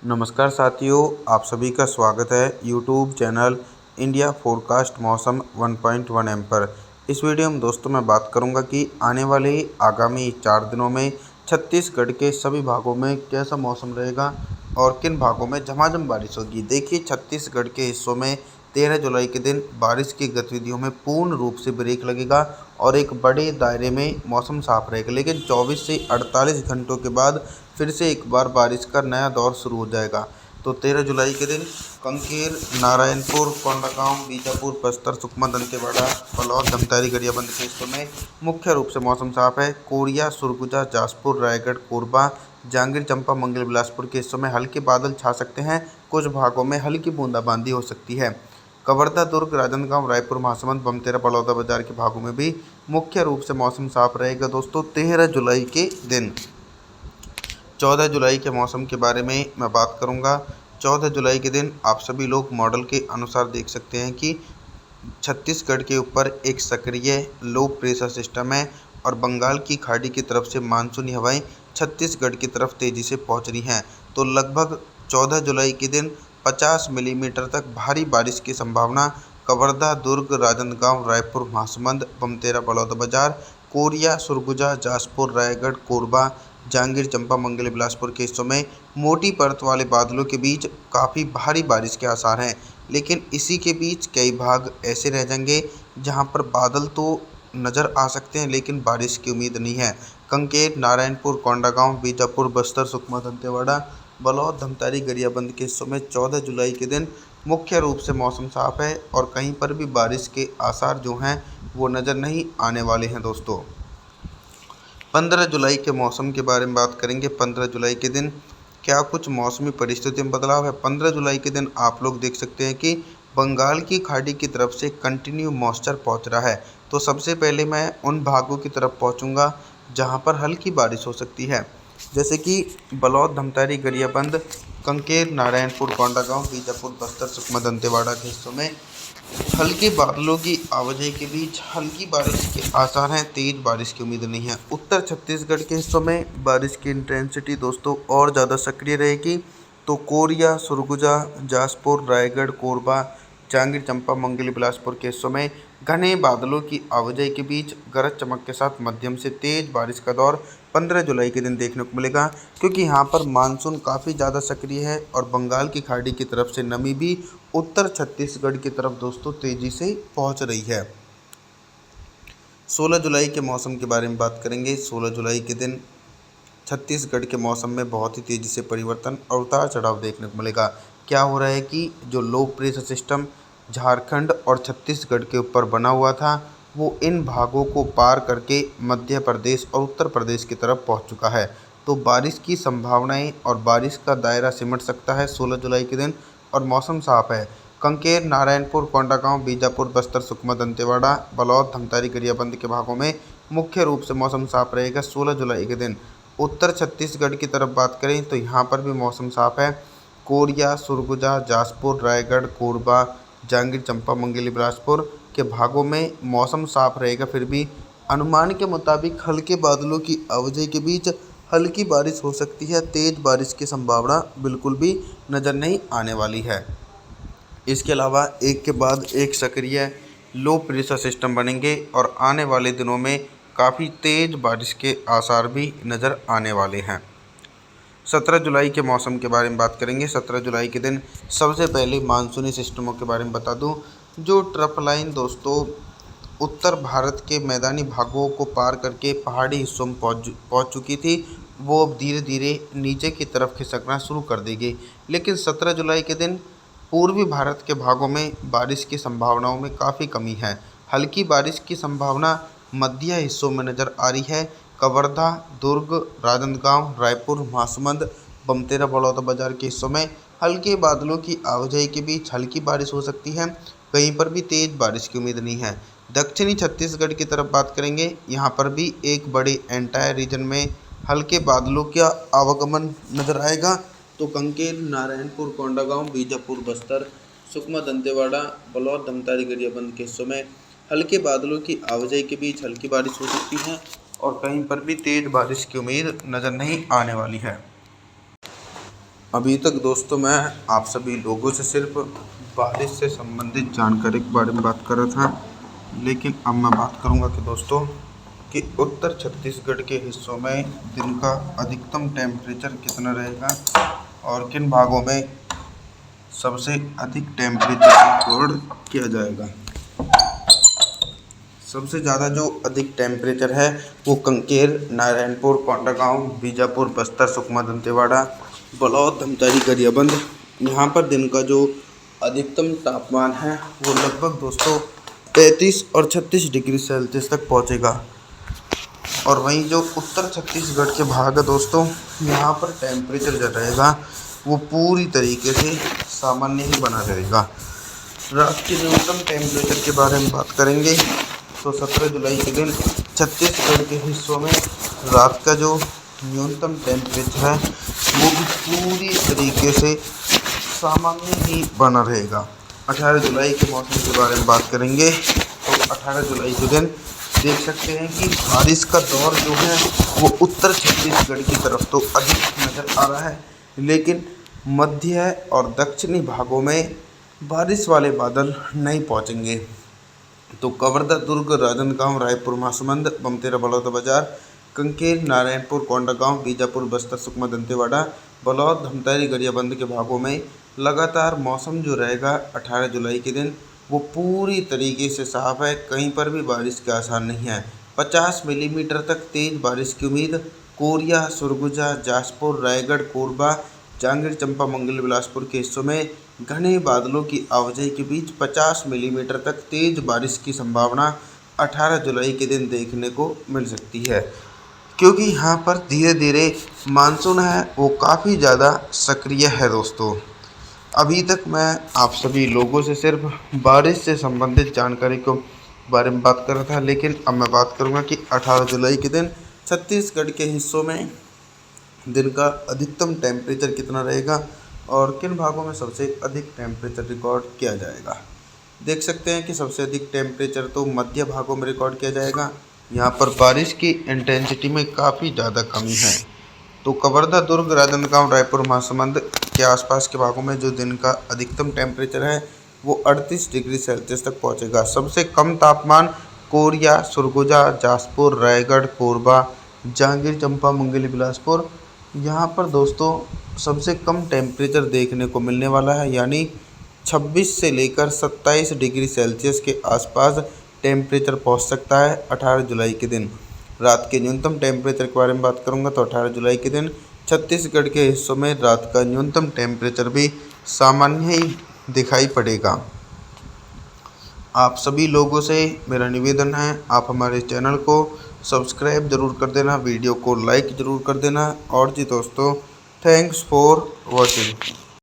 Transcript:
नमस्कार साथियों, आप सभी का स्वागत है यूट्यूब चैनल इंडिया फोरकास्ट मौसम 1.1 एम पर। इस वीडियो में दोस्तों मैं बात करूंगा कि आने वाले आगामी 4 दिनों में छत्तीसगढ़ के सभी भागों में कैसा मौसम रहेगा और किन भागों में झमाझम बारिश होगी। देखिए, छत्तीसगढ़ के हिस्सों में 13 जुलाई के दिन बारिश की गतिविधियों में पूर्ण रूप से ब्रेक लगेगा और एक बड़े दायरे में मौसम साफ रहेगा, लेकिन 24 से 48 घंटों के बाद फिर से एक बार बारिश का नया दौर शुरू हो जाएगा। तो 13 जुलाई के दिन कांकेर, नारायणपुर, कोंडागांव, बीजापुर, बस्तर, सुकमा, दंतेवाड़ा, बालोद, धमतारी, गरियाबंद के हिस्सों में मुख्य रूप से मौसम साफ है। कोरिया, सुरगुजा, जासपुर, रायगढ़, कोरबा, जांजगीर चांपा, मंगल बिलासपुर के हिस्सों में हल्के बादल छा सकते हैं। कुछ भागों में हल्की बूंदाबांदी हो सकती है। कवर्धा, दुर्ग, राजनांदगांव, रायपुर, महासमुंद, बमतेरा, बलौदाबाजार के भागों में भी मुख्य रूप से मौसम साफ रहेगा। दोस्तों, 13 जुलाई के दिन 14 जुलाई के मौसम के बारे में मैं बात करूंगा। 14 जुलाई के दिन आप सभी लोग मॉडल के अनुसार देख सकते हैं कि छत्तीसगढ़ के ऊपर एक सक्रिय लो प्रेशर सिस्टम है और बंगाल की खाड़ी की तरफ से मानसूनी हवाएं छत्तीसगढ़ की तरफ तेज़ी से पहुंच रही हैं। तो लगभग 14 जुलाई के दिन 50 मिलीमीटर तक भारी बारिश की संभावना कवर्धा, दुर्ग, राजनांदगांव, रायपुर, महासमुंद, बमतेरा, बलौदाबाजार, कोरिया, सुरगुजा, जासपुर, रायगढ़, कोरबा, जांजगीर चांपा, मंगल बिलासपुर के हिस्सों में मोटी परत वाले बादलों के बीच काफ़ी भारी बारिश के आसार हैं। लेकिन इसी के बीच कई भाग ऐसे रह जाएंगे जहां पर बादल तो नज़र आ सकते हैं लेकिन बारिश की उम्मीद नहीं है। कांकेर, नारायणपुर, कोंडागांव, बीजापुर, बस्तर, सुकमा, दंतेवाड़ा, बालोद, धमतारी, गरियाबंद के हिस्सों में 14 जुलाई के दिन मुख्य रूप से मौसम साफ है और कहीं पर भी बारिश के आसार जो हैं वो नज़र नहीं आने वाले हैं। दोस्तों, 15 जुलाई के मौसम के बारे में बात करेंगे। 15 जुलाई के दिन क्या कुछ मौसमी परिस्थितियों में बदलाव है। 15 जुलाई के दिन आप लोग देख सकते हैं कि बंगाल की खाड़ी की तरफ से कंटिन्यू मॉइस्चर पहुंच रहा है। तो सबसे पहले मैं उन भागों की तरफ पहुंचूंगा जहां पर हल्की बारिश हो सकती है, जैसे कि बालोद, धमतारी, गरियाबंद, कांकेर, नारायणपुर, कोंडागांव, बीजापुर, बस्तर, सुकमा, दंतेवाड़ा के हिस्सों में हल्के बादलों की आवाजाही के बीच हल्की बारिश के आसार हैं। तेज बारिश की उम्मीद नहीं है। उत्तर छत्तीसगढ़ के हिस्सों में बारिश की इंटेंसिटी दोस्तों और ज़्यादा सक्रिय रहेगी। तो कोरिया, सुरगुजा, जासपुर, रायगढ़, कोरबा, जांजगीर चांपा, मंगल बिलासपुर के हिस्सों में घने बादलों की आवाजाही के बीच गरज चमक के साथ मध्यम से तेज बारिश का दौर 15 जुलाई के दिन देखने को मिलेगा, क्योंकि यहाँ पर मानसून काफ़ी ज़्यादा सक्रिय है और बंगाल की खाड़ी की तरफ से नमी भी उत्तर छत्तीसगढ़ की तरफ दोस्तों तेज़ी से पहुँच रही है। 16 जुलाई के मौसम के बारे में बात करेंगे। 16 जुलाई के दिन छत्तीसगढ़ के मौसम में बहुत ही तेज़ी से परिवर्तन और उतार चढ़ाव देखने को मिलेगा। क्या हो रहा है कि जो लो प्रेशर सिस्टम झारखंड और छत्तीसगढ़ के ऊपर बना हुआ था वो इन भागों को पार करके मध्य प्रदेश और उत्तर प्रदेश की तरफ पहुंच चुका है। तो बारिश की संभावनाएं और बारिश का दायरा सिमट सकता है 16 जुलाई के दिन और मौसम साफ है। कांकेर, नारायणपुर, कोंडागांव, बीजापुर, बस्तर, सुकमा, दंतेवाड़ा, बालोद, धमतारी, गरियाबंद के भागों में मुख्य रूप से मौसम साफ रहेगा 16 जुलाई के दिन। उत्तर छत्तीसगढ़ की तरफ बात करें तो यहाँ पर भी मौसम साफ है। कोरिया, सुरगुजा, जासपुर, रायगढ़, कोरबा, जांजगीर चांपा, मंगल बिलासपुर के भागों में मौसम साफ रहेगा। फिर भी अनुमान के मुताबिक हल्के बादलों की आवाजाही के बीच हल्की बारिश हो सकती है। तेज बारिश की संभावना बिल्कुल भी नज़र नहीं आने वाली है। इसके अलावा एक के बाद एक सक्रिय लो प्रेशर सिस्टम बनेंगे और आने वाले दिनों में काफ़ी तेज़ बारिश के आसार भी नज़र आने वाले हैं। 17 जुलाई के मौसम के बारे में बात करेंगे। 17 जुलाई के दिन सबसे पहले मानसूनी सिस्टमों के बारे में बता दूं। जो ट्रफ लाइन दोस्तों उत्तर भारत के मैदानी भागों को पार करके पहाड़ी हिस्सों में पहुँच चुकी थी, वो अब धीरे धीरे नीचे की तरफ खिसकना शुरू कर देगी। लेकिन 17 जुलाई के दिन पूर्वी भारत के भागों में बारिश की संभावनाओं में काफ़ी कमी है। हल्की बारिश की संभावना मध्य हिस्सों में नज़र आ रही है। कवर्धा, दुर्ग, राजनांदगांव, रायपुर, महासमुंद, बमतेरा, बलौदाबाजार के हिस्सों में हल्के बादलों की आवाजाही के बीच हल्की बारिश हो सकती है। कहीं पर भी तेज बारिश की उम्मीद नहीं है। दक्षिणी छत्तीसगढ़ की तरफ बात करेंगे, यहाँ पर भी एक बड़े एंटायर रीजन में हल्के बादलों का आवागमन नजर आएगा। तो कांकेर, नारायणपुर, कोंडागांव, बीजापुर, बस्तर, सुकमा, दंतेवाड़ा, बालोद, धमतारी, गरियाबंद के हिस्सों में हल्के बादलों की आवाजाही के बीच हल्की बारिश हो सकती है और कहीं पर भी तेज बारिश की उम्मीद नज़र नहीं आने वाली है। अभी तक दोस्तों मैं आप सभी लोगों से सिर्फ बारिश से संबंधित जानकारी के बारे में बात कर रहा था, लेकिन अब मैं बात करूंगा कि दोस्तों कि उत्तर छत्तीसगढ़ के हिस्सों में दिन का अधिकतम टेम्परेचर कितना रहेगा और किन भागों में सबसे अधिक टेम्परेचर रिकॉर्ड किया जाएगा। सबसे ज़्यादा जो अधिक टेम्परेचर है वो कांकेर, नारायणपुर, कोंडागांव, बीजापुर, बस्तर, सुकमा, दंतेवाड़ा, बलौद, धमतरी, गरियाबंद, यहाँ पर दिन का जो अधिकतम तापमान है वो लगभग दोस्तों 35 और 36 डिग्री सेल्सियस तक पहुँचेगा। और वहीं जो उत्तर छत्तीसगढ़ के भाग है दोस्तों, यहाँ पर टेम्परेचर जो रहेगा वो पूरी तरीके से सामान्य ही बना रहेगा। रात के न्यूनतम टेम्परेचर के बारे में बात करेंगे तो 17 जुलाई के दिन छत्तीसगढ़ के हिस्सों में रात का जो न्यूनतम टेम्परेचर है वो भी पूरी तरीके से सामान्य ही बना रहेगा। 18 जुलाई के मौसम के बारे में बात करेंगे तो 18 जुलाई के दिन देख सकते हैं कि बारिश का दौर जो है वो उत्तर छत्तीसगढ़ की तरफ तो अधिक नज़र आ रहा है, लेकिन मध्य और दक्षिणी भागों में बारिश वाले बादल नहीं पहुंचेंगे। तो कवर्धा, दुर्ग, राजनांदगांव, रायपुर, महासमुंद, बमतेरा, बलौदाबाजार, कांकेर, नारायणपुर, कोंडागांव, बीजापुर, बस्तर, सुकमा, दंतेवाड़ा, बलौद, धमतरी, गरियाबंद के भागों में लगातार मौसम जो रहेगा 18 जुलाई के दिन वो पूरी तरीके से साफ है, कहीं पर भी बारिश के आसार नहीं है। 50 मिलीमीटर तक तेज़ बारिश की उम्मीद। कोरिया, सरगुजा, जासपुर, रायगढ़, कोरबा, जांजगीर चांपा, मंगल बिलासपुर के हिस्सों में घने बादलों की आवाजाही के बीच 50 मिलीमीटर तक तेज़ बारिश की संभावना 18 जुलाई के दिन देखने को मिल सकती है, क्योंकि यहाँ पर धीरे धीरे मानसून है वो काफ़ी ज़्यादा सक्रिय है दोस्तों। अभी तक मैं आप सभी लोगों से सिर्फ बारिश से संबंधित जानकारी को बारे में बात कर रहा था, लेकिन अब मैं बात करूँगा कि 18 जुलाई के दिन छत्तीसगढ़ के हिस्सों में दिन का अधिकतम टेम्परेचर कितना रहेगा और किन भागों में सबसे अधिक टेम्परेचर रिकॉर्ड किया जाएगा। देख सकते हैं कि सबसे अधिक टेम्परेचर तो मध्य भागों में रिकॉर्ड किया जाएगा। यहाँ पर बारिश की इंटेंसिटी में काफ़ी ज़्यादा कमी है। तो कवर्धा, दुर्ग, राजनांदगांव, रायपुर, महासमुंद के आसपास के भागों में जो दिन का अधिकतम टेम्परेचर है वो 38 डिग्री सेल्सियस तक पहुँचेगा। सबसे कम तापमान कोरिया, सरगुजा, जासपुर, रायगढ़, कोरबा, जांजगीर चांपा, मंगल बिलासपुर, यहाँ पर दोस्तों सबसे कम टेम्परेचर देखने को मिलने वाला है, यानी 26 से लेकर 27 डिग्री सेल्सियस के आसपास टेम्परेचर पहुँच सकता है 18 जुलाई के दिन। रात के न्यूनतम टेम्परेचर के बारे में बात करूंगा तो 18 जुलाई के दिन छत्तीसगढ़ के हिस्सों में रात का न्यूनतम टेम्परेचर भी सामान्य ही दिखाई पड़ेगा। आप सभी लोगों से मेरा निवेदन है, आप हमारे चैनल को सब्सक्राइब ज़रूर कर देना, वीडियो को लाइक ज़रूर कर देना। और जी दोस्तों, थैंक्स फॉर वॉचिंग।